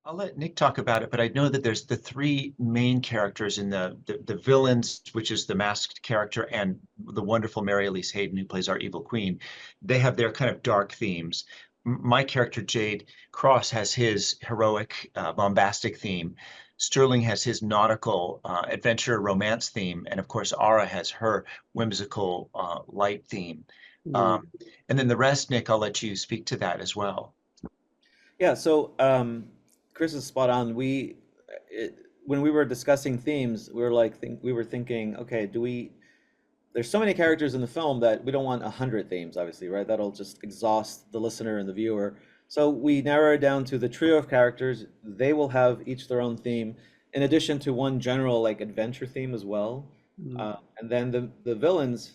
I'll let Nick talk about it, but I know that there's the three main characters in the villains, which is the masked character and the wonderful Mary Elise Hayden, who plays our evil queen. They have their kind of dark themes. My character, Jade Cross, has his heroic, bombastic theme. Sterling has his nautical, adventure romance theme. And of course, Ara has her whimsical, light theme. Mm. Um, and then the rest, Nick, I'll let you speak to that as well. Yeah, so Chris is spot on. When we were discussing themes, we were thinking, okay, there's so many characters in the film that we don't want 100 themes, obviously, right? That'll just exhaust the listener and the viewer. So we narrow it down to the trio of characters. They will have each their own theme, in addition to one general like adventure theme as well. Mm. And then the villains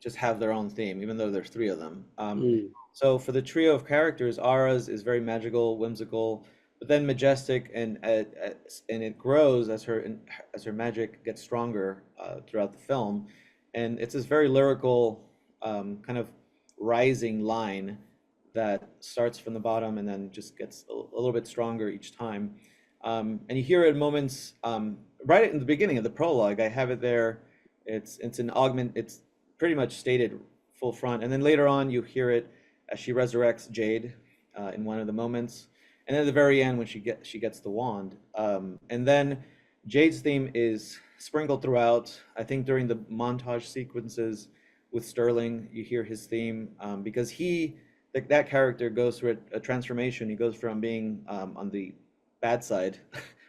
just have their own theme, even though there's three of them. Mm. So for the trio of characters, Ara's is very magical, whimsical, but then majestic, and it grows as her magic gets stronger throughout the film, and it's this very lyrical kind of rising line that starts from the bottom and then just gets a little bit stronger each time. And you hear it in moments right in the beginning of the prologue. I have it there. It's an augment. It's pretty much stated full front, and then later on you hear it as she resurrects Jade in one of the moments, and then at the very end when she gets the wand, and then Jade's theme is sprinkled throughout. I think during the montage sequences with Sterling, you hear his theme because that character goes through a transformation. He goes from being on the bad side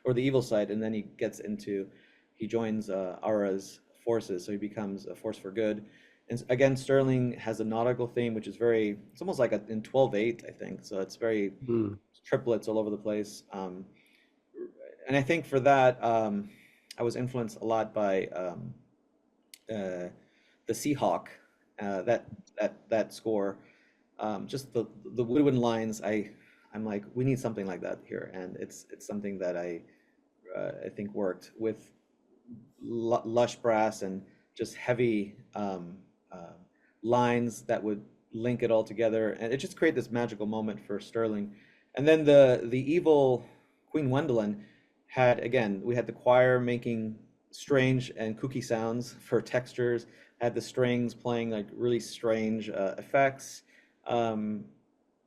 or the evil side, and then he joins Ara's forces, so he becomes a force for good. And again, Sterling has a nautical theme, which is it's almost like in 12/8, I think. So it's very Mm. triplets all over the place. And I think for that, I was influenced a lot by uh, the Seahawk, that score. Just the woodwind lines, I'm like, we need something like that here, and it's something that I think worked with lush brass and just heavy uh, lines that would link it all together, and it just created this magical moment for Sterling. And then the evil Queen Gwendolyn we had the choir making strange and kooky sounds for textures, had the strings playing like really strange effects. Um,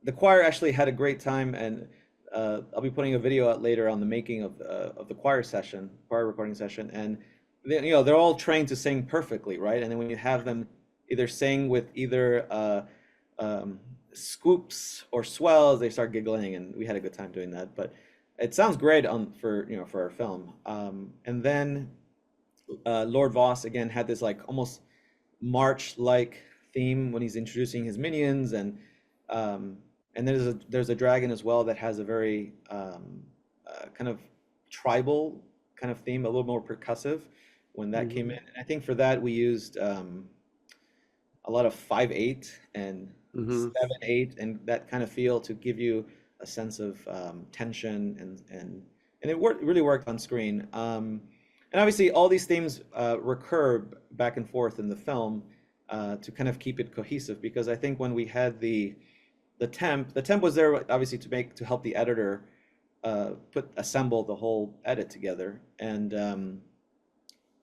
the choir actually had a great time, and I'll be putting a video out later on the making of the choir recording session, and they're all trained to sing perfectly, right? And then when you have them either sing with either scoops or swells, they start giggling, and we had a good time doing that. But it sounds great for our film. And then Lord Voss again had this like almost march-like theme when he's introducing his minions, and there's a dragon as well that has a very kind of tribal kind of theme, a little more percussive when that came in. Mhm. And I think for that we used a lot of 5/8 and Mhm. 7/8 and that kind of feel to give you a sense of tension, and really worked on screen. And obviously all these themes recur back and forth in the film to kind of keep it cohesive, because I think when we had the temp was there obviously to help the editor assemble the whole edit together, and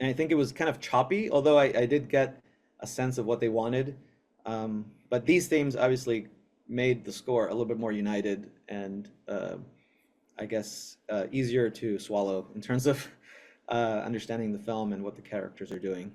I think it was kind of choppy, although I did get a sense of what they wanted. But these themes obviously made the score a little bit more united and I guess easier to swallow in terms of understanding the film and what the characters are doing.